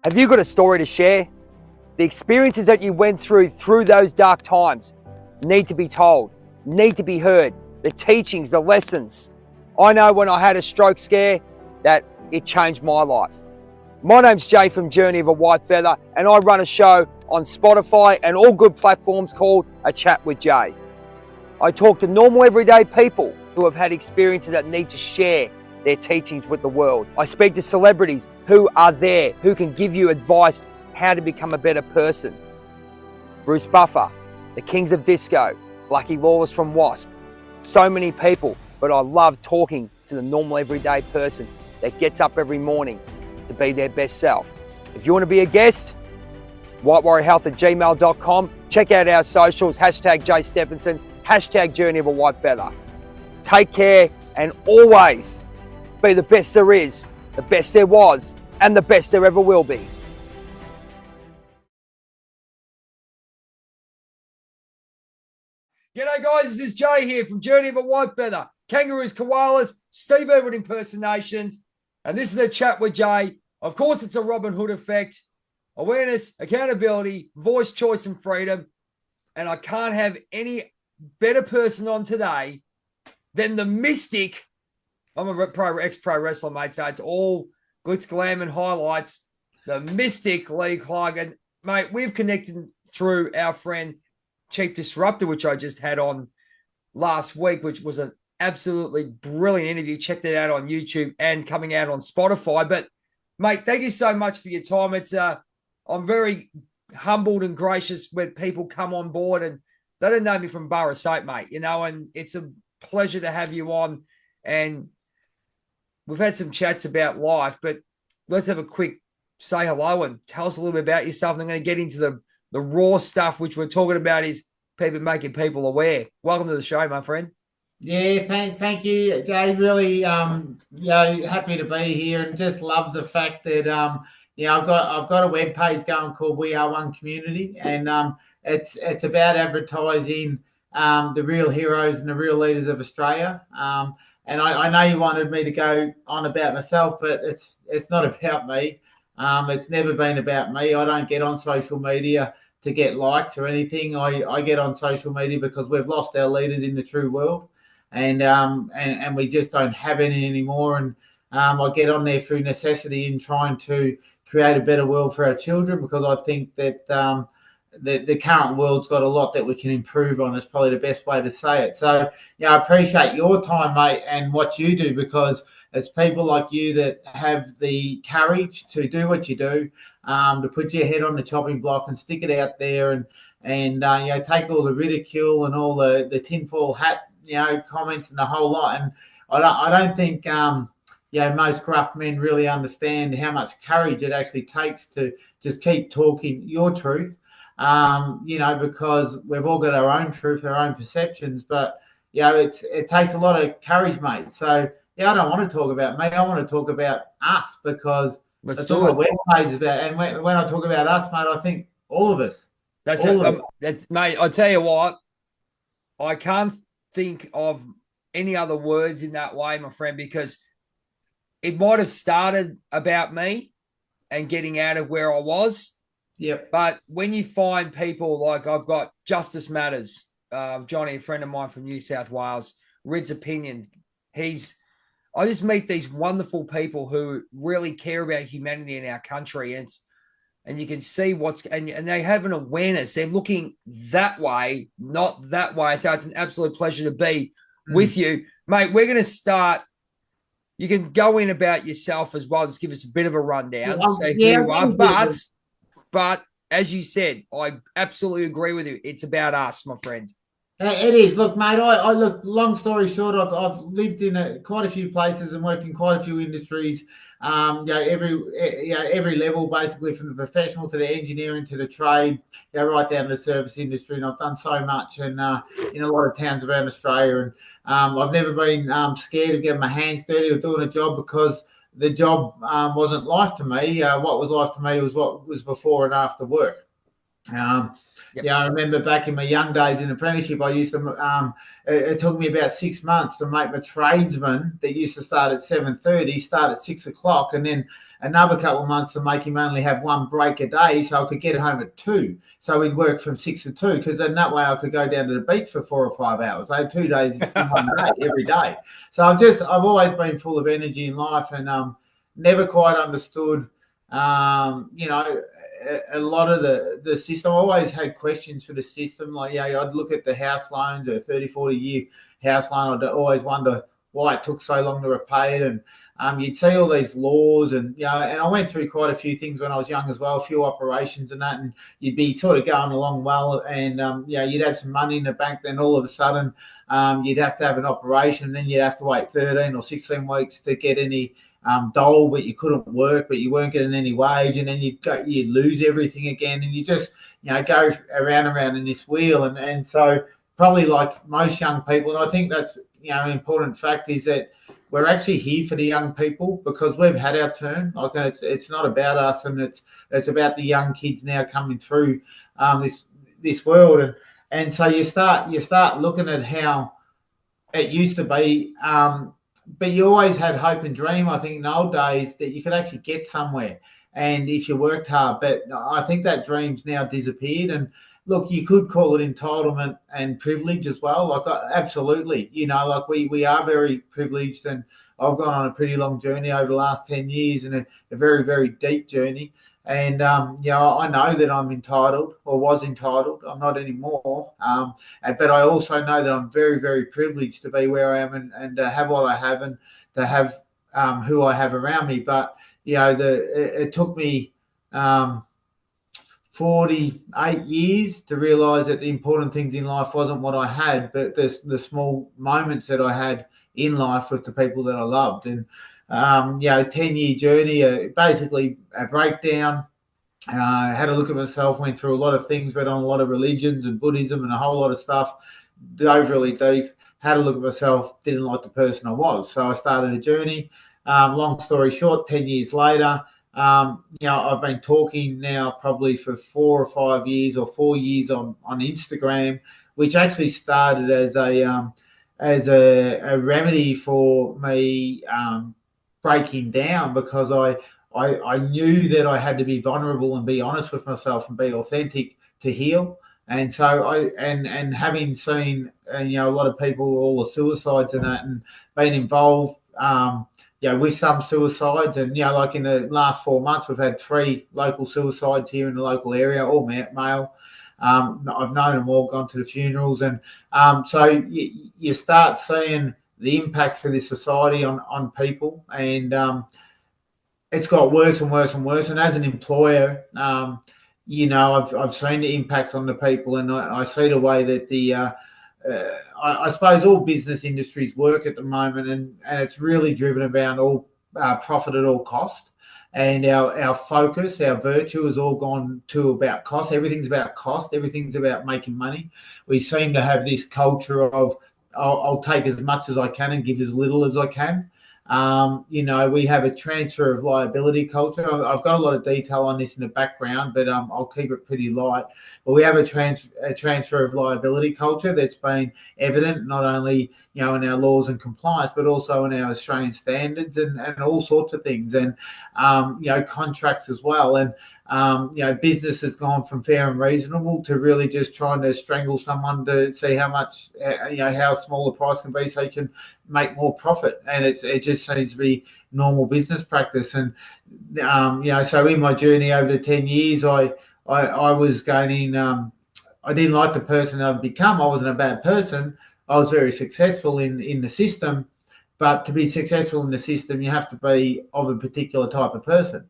Have you got a story to share? The experiences that you went through those dark times need to be told, need to be heard. The teachings, the lessons. I know when I had a stroke scare that it changed my life. My name's Jay from Journey of a Whitefeather, and I run a show on Spotify and all good platforms called A Chat with Jay. I talk to normal everyday people who have had experiences that need to share their teachings with the world. I speak to celebrities who are there, who can give you advice how to become a better person. Bruce Buffer, the Kings of Disco, Blackie Lawless from Wasp. So many people, but I love talking to the normal everyday person that gets up every morning to be their best self. If you want to be a guest, whitewarriorhealth@gmail.com. Check out our socials, hashtag Jay Stephenson, hashtag Journey of a Whitefeather. Take care and always be the best there is, the best there was, and the best there ever will be. G'day guys, this is Jay here from Journey of a Whitefeather. Kangaroos, koalas, Steve Irwin impersonations, and this is a chat with Jay. Of course, it's a Robin Hood effect. Awareness, accountability, voice, choice, and freedom. And I can't have any better person on today than the mystic. I'm a ex-pro wrestler, mate, so it's all glitz, glam, and highlights. The mystic Leigh Klum. And, mate, we've connected through our friend Chief Disruptor, which I just had on last week, which was an absolutely brilliant interview. Check that out on YouTube and coming out on Spotify. But, mate, thank you so much for your time. It's I'm very humbled and gracious when people come on board and they don't know me from Borough Soap, mate, you know, and it's a pleasure to have you on. And we've had some chats about life, but let's have a quick say hello and tell us a little bit about yourself. And I'm going to get into the raw stuff, which we're talking about is people making people aware. Welcome to the show, my friend. Yeah, thank you, Jay. Really, happy to be here, and just love the fact that I've got a web page going called We Are One Community, and it's about advertising the real heroes and the real leaders of Australia. And I know you wanted me to go on about myself, but it's not about me. It's never been about me. I don't get on social media to get likes or anything. I get on social media because we've lost our leaders in the true world, and we just don't have any anymore. And I get on there through necessity in trying to create a better world for our children, because I think that the current world's got a lot that we can improve on. Is probably the best way to say it. So, I appreciate your time, mate, and what you do, because it's people like you that have the courage to do what you do, to put your head on the chopping block and stick it out there, and take all the ridicule and all the tinfoil hat, comments and the whole lot. And I don't think most gruff men really understand how much courage it actually takes to just keep talking your truth. Because we've all got our own truth, our own perceptions, but it takes a lot of courage, mate. So I don't want to talk about me. I want to talk about us, because that's what my webpage is about. And when I talk about us, mate, I think all of us. That's mate. I tell you what, I can't think of any other words in that way, my friend, because it might have started about me and getting out of where I was. Yep. But when you find people like I've got Justice Matters, Johnny, a friend of mine from New South Wales, Rid's Opinion. I just meet these wonderful people who really care about humanity in our country, and you can see and they have an awareness. They're looking that way, not that way. So it's an absolute pleasure to be with you, mate. We're going to start. You can go in about yourself as well. Just give us a bit of a rundown. Say who you are, but as you said, I absolutely agree with you. It's about us, my friend. It is. Look, mate, I look, long story short, I've lived in quite a few places and worked in quite a few industries, every level, basically, from the professional to the engineering to the trade, right down to the service industry. And I've done so much in a lot of towns around Australia. And I've never been scared of getting my hands dirty or doing a job, because the job wasn't life to me. What was life to me was what was before and after work. I remember back in my young days in apprenticeship, I used to. It took me about 6 months to make my tradesman that used to start at 7:30 start at 6 o'clock, and then another couple of months to make him only have one break a day so I could get home at 2. So he'd work from 6 to 2, because then that way I could go down to the beach for 4 or 5 hours. I had 2 days in one day, every day. So I've always been full of energy in life, and never quite understood, you know, a lot of the system. I always had questions for the system. Like, I'd look at the house loans, a 30, 40-year house loan. I'd always wonder why it took so long to repay it. And you'd see all these laws, and and I went through quite a few things when I was young as well, a few operations and that, and you'd be sort of going along well, and you'd have some money in the bank, then all of a sudden you'd have to have an operation, and then you'd have to wait 13 or 16 weeks to get any dole, but you couldn't work, but you weren't getting any wage, and then you'd lose everything again, and you just go around and around in this wheel. And so probably like most young people, and I think that's an important fact, is that we're actually here for the young people, because we've had our turn. Like, it's not about us, and it's about the young kids now coming through this world. And so you start looking at how it used to be, but you always had hope and dream, I think, in the old days, that you could actually get somewhere, and if you worked hard. But I think that dream's now disappeared. And look, you could call it entitlement and privilege as well. Like, absolutely, like we are very privileged, and I've gone on a pretty long journey over the last 10 years, and a very, very deep journey. And I know that I'm entitled, or was entitled. I'm not anymore. But I also know that I'm very, very privileged to be where I am, and to have what I have, and to have who I have around me. But it took me 48 years to realise that the important things in life wasn't what I had, but the small moments that I had in life with the people that I loved. And 10-year journey, basically a breakdown. Had a look at myself, went through a lot of things, read on a lot of religions and Buddhism and a whole lot of stuff, dove really deep, had a look at myself, didn't like the person I was. So I started a journey. Long story short, 10 years later, I've been talking now probably for 4 or 5 years, or 4 years on Instagram, which actually started as a remedy for me breaking down, because I knew that I had to be vulnerable and be honest with myself and be authentic to heal. And so and having seen a lot of people, all the suicides and that, and being involved with some suicides, and like in the last 4 months we've had 3 local suicides here in the local area, all male. I've known them all, gone to the funerals, and so you start seeing the impacts for this society on people, and it's got worse and worse and worse. And as an employer, I've seen the impacts on the people, and I see the way that I suppose all business industries work at the moment, and it's really driven around all profit at all cost. And our focus, our virtue has all gone to about cost. Everything's about cost. Everything's about making money. We seem to have this culture of I'll take as much as I can and give as little as I can. We have a transfer of liability culture. I've got a lot of detail on this in the background, but I'll keep it pretty light. But we have a transfer of liability culture that's been evident not only in our laws and compliance, but also in our Australian standards and all sorts of things, and contracts as well. And business has gone from fair and reasonable to really just trying to strangle someone to see how much, how small the price can be so you can make more profit. And it just seems to be normal business practice. And, so in my journey over the 10 years, I was gaining, I didn't like the person that I'd become. I wasn't a bad person. I was very successful in the system, but to be successful in the system, you have to be of a particular type of person.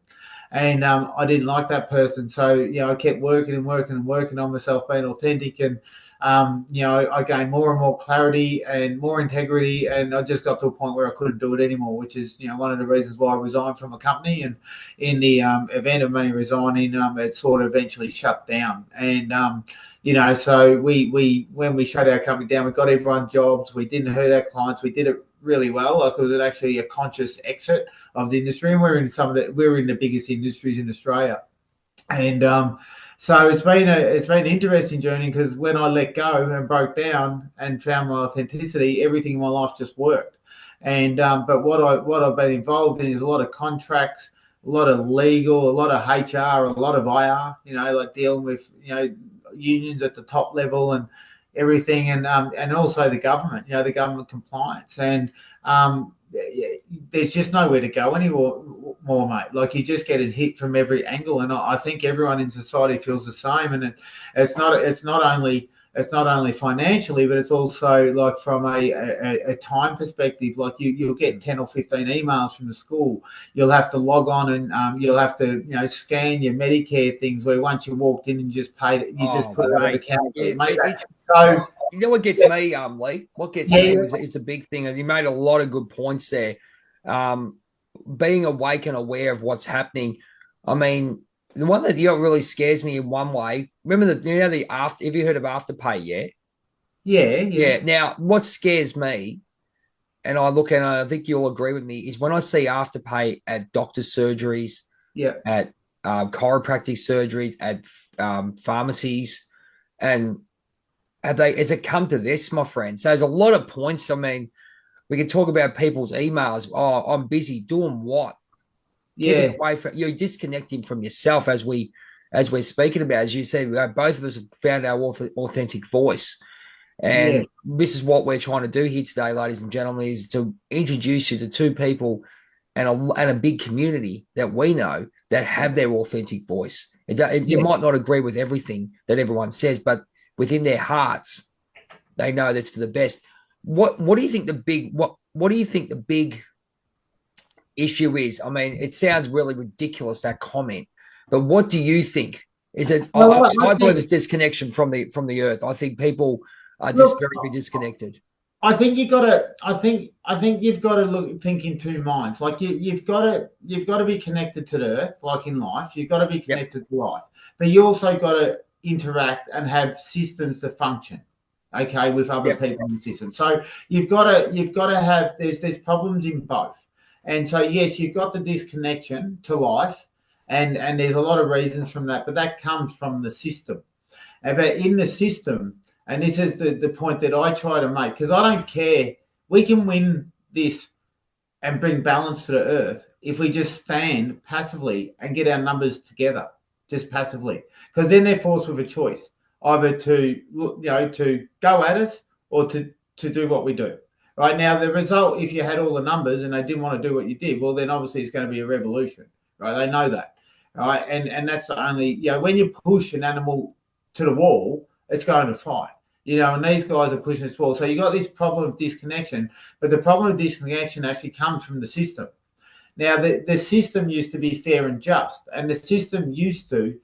And I didn't like that person. So, I kept working on myself, being authentic. And, I gained more and more clarity and more integrity. And I just got to a point where I couldn't do it anymore, which is, one of the reasons why I resigned from a company. And in the event of me resigning, it sort of eventually shut down. And, so we when we shut our company down, we got everyone jobs. We didn't hurt our clients. We did it really well. Like, it was actually a conscious exit of the industry, and we're in the biggest industries in Australia. And so it's been an interesting journey, because when I let go and broke down and found my authenticity, everything in my life just worked. And but what I've been involved in is a lot of contracts, legal, a lot of HR, a lot of IR, like dealing with, unions at the top level and everything, and also the government, the government compliance. And there's just nowhere to go anymore, mate. Like, you just get it hit from every angle, and I think everyone in society feels the same. And it's not only financially, but it's also like from a time perspective. Like, you'll get 10 or 15 emails from the school. You'll have to log on and you'll have to scan your Medicare things, where once you walked in and just paid it, you just put it over the counter. So you know what gets me, Lee? What gets me is a big thing, and you made a lot of good points there. Being awake and aware of what's happening. I mean, the one that really scares me in one way. Remember the after? Have you heard of Afterpay yet? Yeah. Now, what scares me, and I look and I think you'll agree with me, is when I see Afterpay at doctor's surgeries, at chiropractic surgeries, at pharmacies, and has it come to this, my friend? So there's a lot of points. I mean, we can talk about people's emails. Oh, I'm busy doing what? Getting away from, you're disconnecting from yourself, as we're speaking about. As you said, both of us have found our authentic voice. And this is what we're trying to do here today, ladies and gentlemen, is to introduce you to two people and a big community that we know that have their authentic voice. You might not agree with everything that everyone says, but within their hearts, they know that's for the best. What do you think what do you think the big issue is? I mean, it sounds really ridiculous, that comment, but what do you think? Is it? I believe it's disconnection from the earth. I think people are just very disconnected. I think you've got to. I think you've got to think in two minds. Like, you've got to be connected to the earth, like in life. You've got to be connected to life, but you also got to interact and have systems to function, okay, with other people in the system. So you've got to have. There's problems in both, and so yes, you've got the disconnection to life, and there's a lot of reasons from that, but that comes from the system. But in the system. And this is the point that I try to make, because I don't care. We can win this and bring balance to the earth if we just stand passively and get our numbers together, just passively. Because then they're forced with a choice, either to go at us or to do what we do. Right now, the result, if you had all the numbers and they didn't want to do what you did, well, then obviously it's going to be a revolution. Right? They know that. Right? And that's the only, when you push an animal to the wall, it's going to fight, and these guys are pushing this wall. So you got this problem of disconnection, but the problem of disconnection actually comes from the system. Now, the system used to be fair and just, and the system used to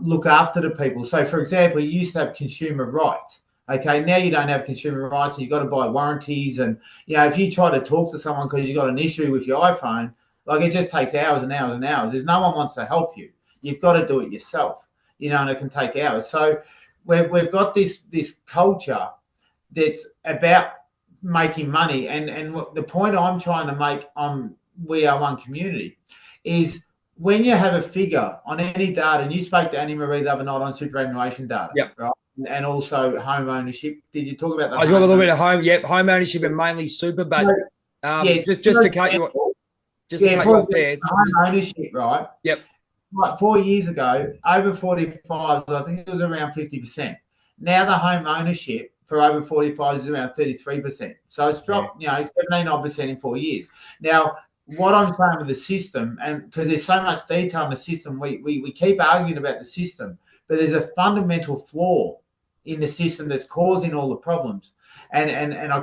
look after the people. So, for example, you used to have consumer rights. Okay, now you don't have consumer rights, and you've got to buy warranties. And, if you try to talk to someone because you've got an issue with your iPhone, like, it just takes hours and hours and hours. There's no one wants to help you. You've got to do it yourself, and it can take hours. So we've got this culture that's about making money, and the point I'm trying to make on We Are One Community is, when you have a figure on any data, and you spoke to Annie Marie the other night on superannuation data, right? And also home ownership. Did you talk about that? I talk a little bit of home ownership and mainly super, but just to cut you off there. Home ownership, right? Yep. Like 4 years ago, over 45s, I think it was around 50%. Now the home ownership for over 45s is around 33%. So it's dropped, 79% in 4 years. Now, what I'm saying with the system, and because there's so much detail in the system, we keep arguing about the system, but there's a fundamental flaw in the system that's causing all the problems. And I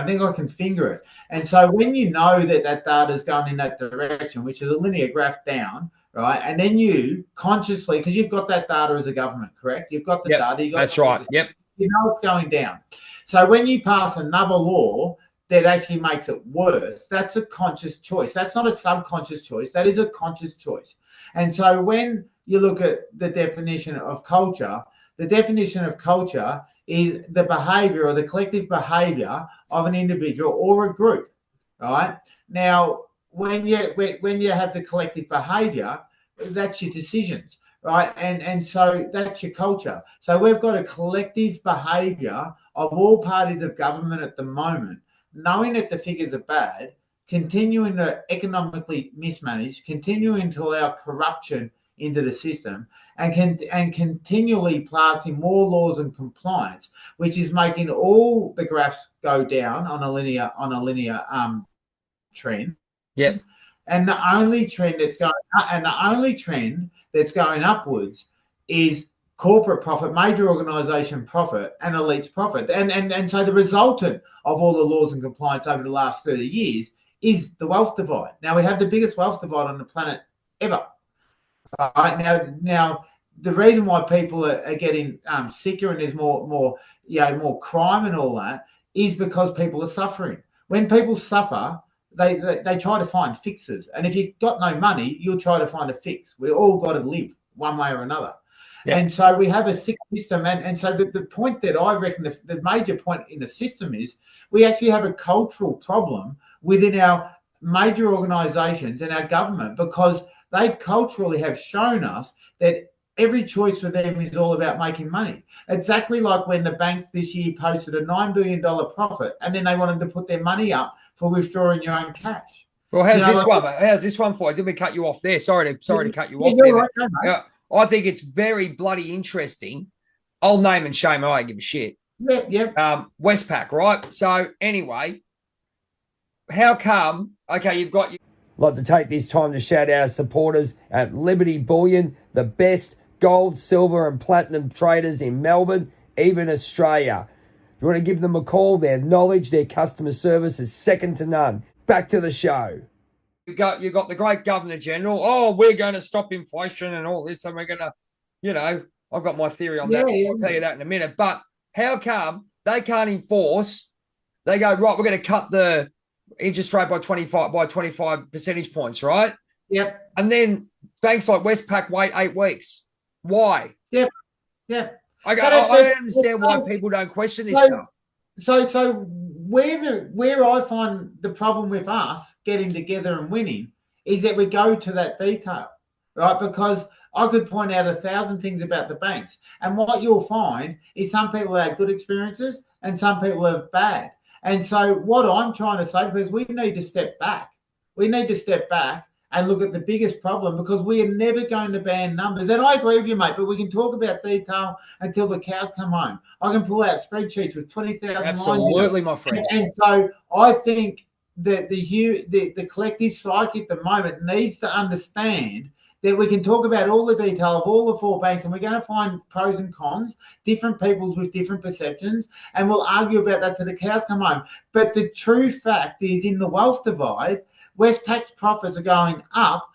think I can finger it. And so when you know that data is going in that direction, which is a linear graph down, right? And then you consciously, because you've got that data as a government, correct? You've got the data. That's right. Yep. You know it's going down. So when you pass another law that actually makes it worse, that's a conscious choice. That's not a subconscious choice. That is a conscious choice. And so when you look at the definition of culture is the behavior or the collective behavior of an individual or a group, right? Now, when you have the collective behavior, that's your decisions, right? And so that's your culture. So we've got a collective behavior of all parties of government at the moment, knowing that the figures are bad, continuing to economically mismanage, continuing to allow corruption into the system, and continually passing more laws and compliance, which is making all the graphs go down on a linear trend. Yep. And the only trend that's going upwards is corporate profit, major organisation profit, and elites profit. And so the resultant of all the laws and compliance over the last 30 years is the wealth divide. Now we have the biggest wealth divide on the planet ever. Now the reason why people are getting sicker and there's more crime and all that is because people are suffering. When people suffer, they try to find fixes, and if you've got no money, you'll try to find a fix. We all got to live one way or another. Yeah. And so we have a sick system, and so the point that I reckon the major point in the system is we actually have a cultural problem within our major organisations and our government, because they culturally have shown us that every choice for them is all about making money. Exactly like when the banks this year posted a $9 billion profit, and then they wanted to put their money up for withdrawing your own cash. Well, how's this one for? I didn't cut you off there. Sorry to cut you off there. Right, no, I think it's very bloody interesting. I'll name and shame. I don't give a shit. Yep. Westpac, right? So anyway, how come? Okay, you've got. I'd like to take this time to shout out our supporters at Liberty Bullion, the best gold, silver, and platinum traders in Melbourne, even Australia. If you want to give them a call, their knowledge, their customer service is second to none. Back to the show. You've got the great Governor General. Oh, we're going to stop inflation and all this, and we're going to, I've got my theory on that. I'll tell you that in a minute. But how come they can't enforce? They go, right, we're going to cut the interest rate by 25 percentage points, right? Yep. And then banks like Westpac wait 8 weeks. Why? Yep. I don't understand why people don't question this stuff. So where I find the problem with us getting together and winning is that we go to that detail, right? Because I could point out 1,000 things about the banks, and what you'll find is some people have good experiences and some people have bad. And so what I'm trying to say is we need to step back. We need to step back and look at the biggest problem, because we are never going to ban numbers. And I agree with you, mate, but we can talk about detail until the cows come home. I can pull out spreadsheets with 20,000 lines. Absolutely, my friend. And so I think that the collective psyche at the moment needs to understand that we can talk about all the detail of all the 4 banks, and we're going to find pros and cons, different peoples with different perceptions, and we'll argue about that till the cows come home. But the true fact is, in the wealth divide, Westpac's profits are going up,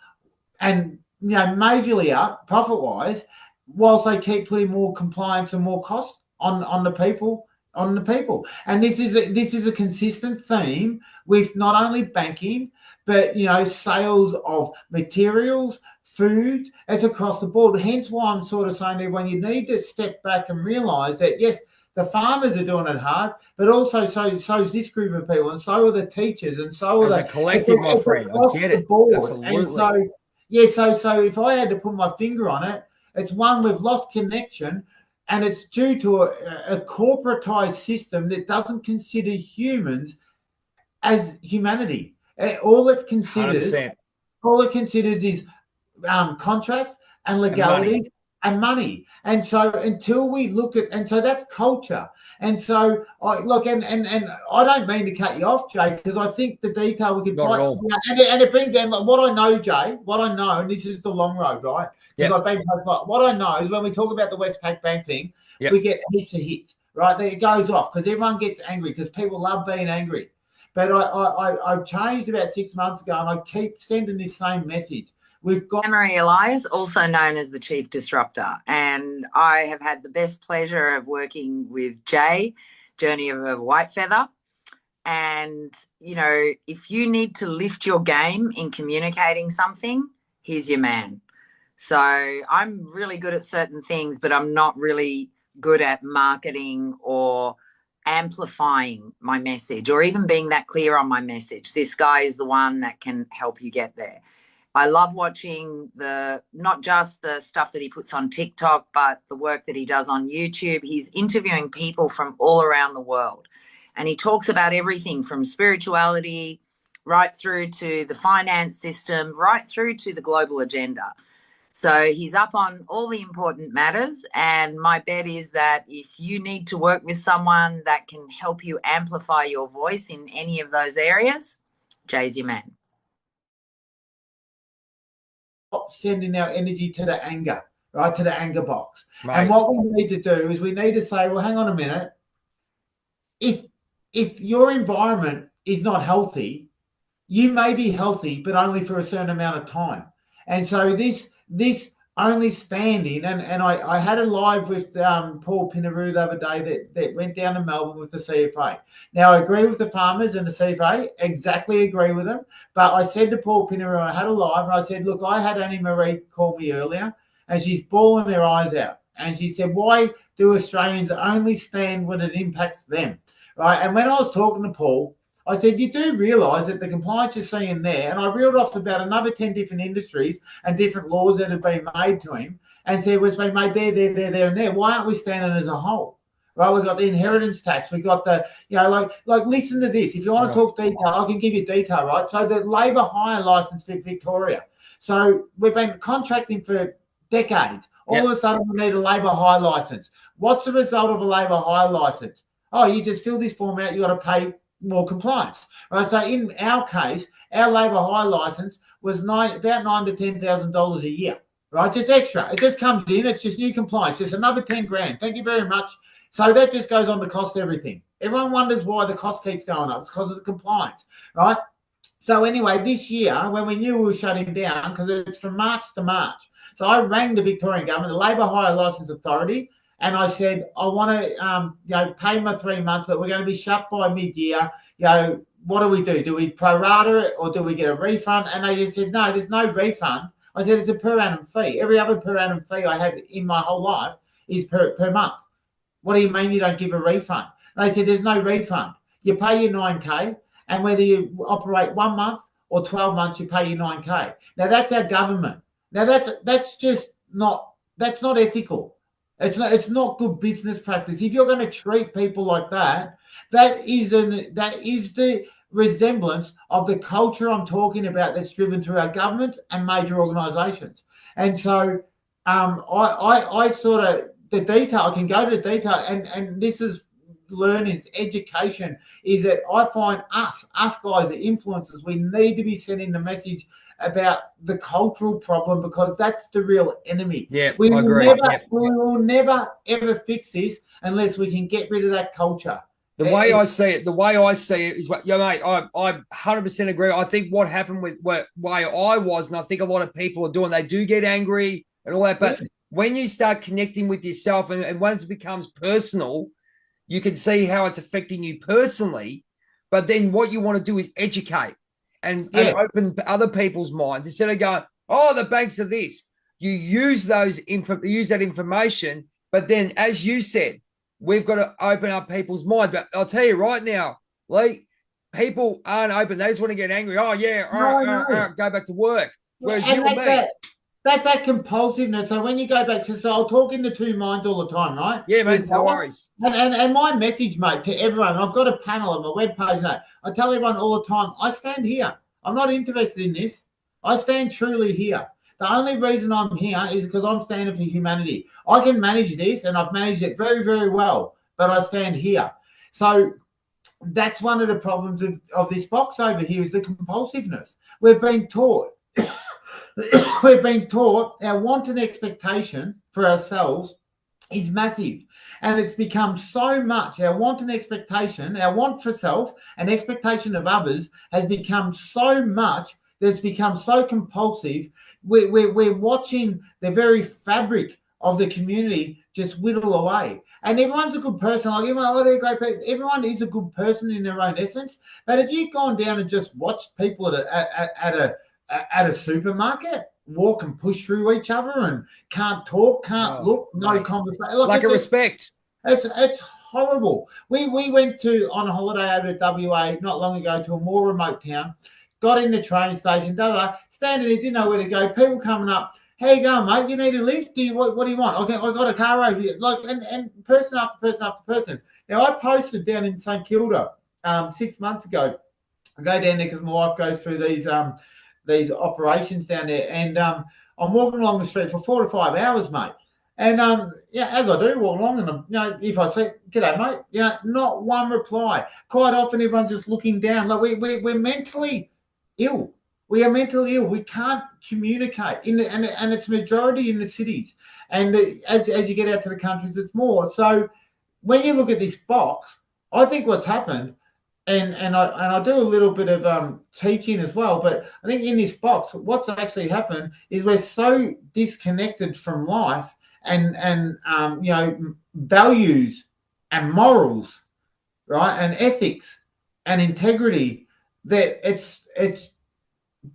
and majorly up profit-wise, whilst they keep putting more compliance and more costs on the people. And this is a consistent theme with not only banking, but sales of materials, food. It's across the board. Hence why I'm sort of saying to everyone, you need to step back and realise that yes, the farmers are doing it hard, but also so is this group of people, and so are the teachers, and so are a collective, my friend. I get it. Absolutely. And so if I had to put my finger on it, it's one, we've lost connection, and it's due to a corporatized system that doesn't consider humans as humanity. All it considers 100%. Is contracts and legalities and money. And so until we look at, and so that's culture. And so I don't mean to cut you off, Jay, because I think the detail we can fight, and it brings in what I know, Jay, and this is the long road, right? Because I've been what I know is when we talk about the Westpac Bank thing, we get heaps of hits, right? It goes off because everyone gets angry because people love being angry. But I've changed about 6 months ago, and I keep sending this same message. We've got Anne-Marie Elias, also known as the Chief Disruptor, and I have had the best pleasure of working with Jay, Journey of a Whitefeather. And, if you need to lift your game in communicating something, he's your man. So I'm really good at certain things, but I'm not really good at marketing or amplifying my message or even being that clear on my message. This guy is the one that can help you get there. I love watching not just the stuff that he puts on TikTok, but the work that he does on YouTube. He's interviewing people from all around the world, and he talks about everything from spirituality, right through to the finance system, right through to the global agenda. So he's up on all the important matters, and my bet is that if you need to work with someone that can help you amplify your voice in any of those areas, Jay's your man. Sending our energy to the anger, right, to the anger box. Right. And what we need to do is we need to say, well, hang on a minute. If your environment is not healthy, you may be healthy, but only for a certain amount of time. And so this only standing, and I had a live with Paul Pinaroo the other day that went down to Melbourne with the CFA. Now, I agree with the farmers and the CFA, exactly agree with them. But I said to Paul Pinaroo, I had a live, and I said, look, I had Annie Marie call me earlier, and she's bawling her eyes out. And she said, why do Australians only stand when it impacts them? Right? And when I was talking to Paul, I said, you do realise that the compliance you're seeing there, and I reeled off about another 10 different industries and different laws that have been made to him, and said, well, it's been made there, and there. Why aren't we standing as a whole? Right, we've got the inheritance tax, we've got the, like listen to this. If you want to talk detail, I can give you detail, right? So the labour hire licence for Victoria. So we've been contracting for decades. All of a sudden we need a labour hire licence. What's the result of a labour hire licence? Oh, you just fill this form out, you got to pay more compliance, right? So in our case, our labour hire licence was about $9,000 to $10,000 a year, right? Just extra. It just comes in. It's just new compliance. Just another 10 grand. Thank you very much. So that just goes on to cost everything. Everyone wonders why the cost keeps going up. It's because of the compliance, right? So anyway, this year, when we knew we were shutting down, because it's from March to March, so I rang the Victorian government, the Labour Hire Licence Authority, and I said, I want to, pay my 3 months, but we're going to be shut by mid-year. What do we do? Do we prorata it or do we get a refund? And they just said, no, there's no refund. I said, it's a per annum fee. Every other per annum fee I have in my whole life is per month. What do you mean you don't give a refund? And they said, there's no refund. You pay your 9K, and whether you operate 1 month or 12 months, you pay your 9K. Now, that's our government. Now, that's just not ethical. It's not good business practice. If you're going to treat people like that, that is the resemblance of the culture I'm talking about that's driven through our government and major organisations. And so I sort of, the detail, I can go to the detail, and this is learners, education, is that I find us guys, the influencers, we need to be sending the message about the cultural problem, because that's the real enemy. Yeah, we I will agree. will never ever fix this unless we can get rid of that culture. The way I see it is what, mate, I 100% agree. I think what happened with way I was, and I think a lot of people are doing, they do get angry and all that, but when you start connecting with yourself and once it becomes personal, you can see how it's affecting you personally. But then what you want to do is educate and open other people's minds instead of going, oh, the banks are this. You use that information, but then, as you said, we've got to open up people's minds. But I'll tell you right now, Leigh, people aren't open. They just want to get angry. Oh, yeah, go back to work. Whereas you and me. That's that compulsiveness. So when you go back to, so I'll talk into two minds all the time, right? Yeah, mate, no worries. And my message, mate, to everyone, I've got a panel on my webpage now. I tell everyone all the time, I stand here. I'm not interested in this. I stand truly here. The only reason I'm here is because I'm standing for humanity. I can manage this, and I've managed it very, very well, but I stand here. So that's one of the problems of this box over here, is the compulsiveness. We've been taught our want and expectation for ourselves is massive. And it's become so much, our want and expectation, our want for self and expectation of others has become so much that it's become so compulsive. We're watching the very fabric of the community just whittle away. And everyone's a good person. Like, they're great people. Everyone is a good person in their own essence. But if you've gone down and just watched people at a supermarket walk and push through each other and can't talk, can't look, no conversation. Like a respect. It's horrible. We went on a holiday over to WA not long ago to a more remote town, got in the train station, standing there, didn't know where to go. People coming up, how you going, mate? You need a lift? What do you want? Okay, I got a car over here. And person after person after person. Now, I posted down in St Kilda 6 months ago I go down there because my wife goes through these operations down there, and I'm walking along the street for 4 to 5 hours, mate. And as I do walk along, and if I say "G'day, mate," not one reply. Quite often, everyone's just looking down. Like we're mentally ill. We are mentally ill. We can't communicate, and it's majority in the cities. And as you get out to the countries, it's more. So when you look at this box, I think what's happened, and I do a little bit of teaching as well, but I think in this box, what's actually happened is we're so disconnected from life and values and morals, right, and ethics and integrity, that it's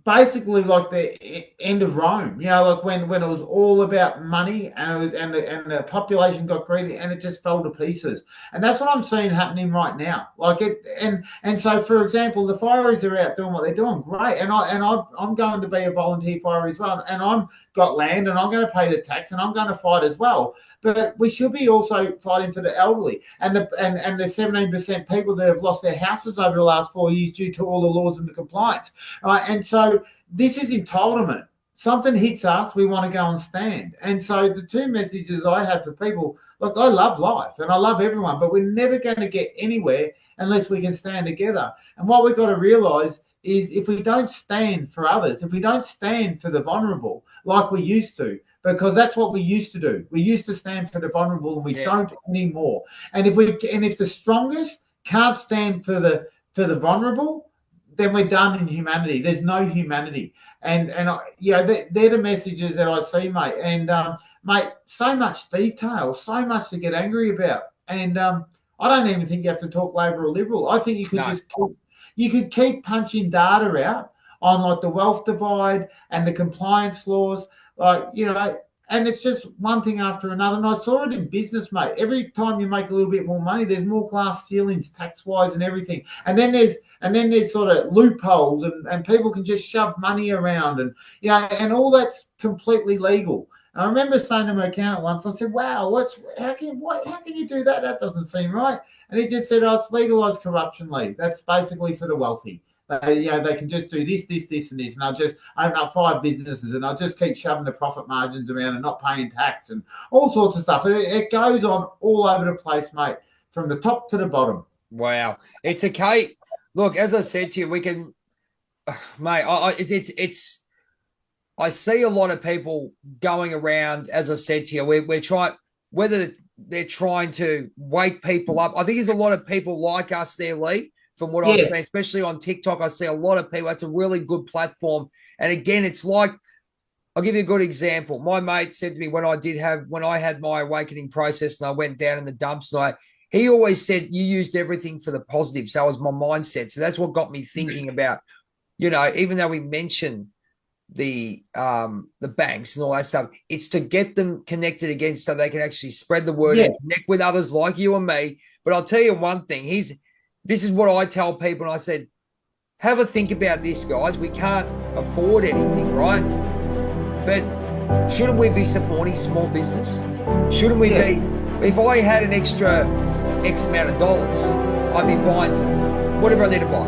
basically like the end of Rome, like when it was all about money, and the population got greedy, and it just fell to pieces. And that's what I'm seeing happening right now. Like it, and so, for example, the fireys are out doing what they're doing, great. And I'm going to be a volunteer fire as well, and I'm got land, and I'm going to pay the tax, and I'm going to fight as well. But we should be also fighting for the elderly and the 17% people that have lost their houses over the last 4 years due to all the laws and the compliance. And so this is entitlement. Something hits us, we want to go and stand. And so the two messages I have for people: look, I love life and I love everyone, but we're never going to get anywhere unless we can stand together. And what we've got to realise is, if we don't stand for others, if we don't stand for the vulnerable like we used to, because that's what we used to do. We used to stand for the vulnerable, and we don't anymore. And if the strongest can't stand for the vulnerable, then we're done in humanity. There's no humanity. And they're the messages that I see, mate. And mate, so much detail, so much to get angry about. And I don't even think you have to talk Labor or Liberal. I think you could keep punching data out on like the wealth divide and the compliance laws. And it's just one thing after another. And I saw it in business, mate. Every time you make a little bit more money, there's more glass ceilings, tax-wise and everything. And then there's sort of loopholes, and people can just shove money around, and and all that's completely legal. And I remember saying to my accountant once, I said, "Wow, how can you do that? That doesn't seem right." And he just said, "Oh, it's legalised corruption, Lee. That's basically for the wealthy. They can just do this, and this, and I'll just open up 5 businesses, and I'll just keep shoving the profit margins around and not paying tax and all sorts of stuff." And it goes on all over the place, mate, from the top to the bottom. Wow, it's okay. Look, as I said to you, we can, mate. I see a lot of people going around. As I said to you, we're trying, whether they're trying to wake people up. I think there's a lot of people like us there, Lee. From what I'm saying, especially on TikTok, I see a lot of people. That's a really good platform. And again, it's like, I'll give you a good example. My mate said to me when I had my awakening process and I went down in the dumps, and he always said, you used everything for the positive. So that was my mindset. So that's what got me thinking about, even though we mentioned the banks and all that stuff, it's to get them connected again so they can actually spread the word and connect with others like you and me. But I'll tell you one thing, this is what I tell people, and I said, have a think about this, guys. We can't afford anything, right? But shouldn't we be supporting small business? Shouldn't we be? If I had an extra X amount of dollars, I'd be buying whatever I need to buy.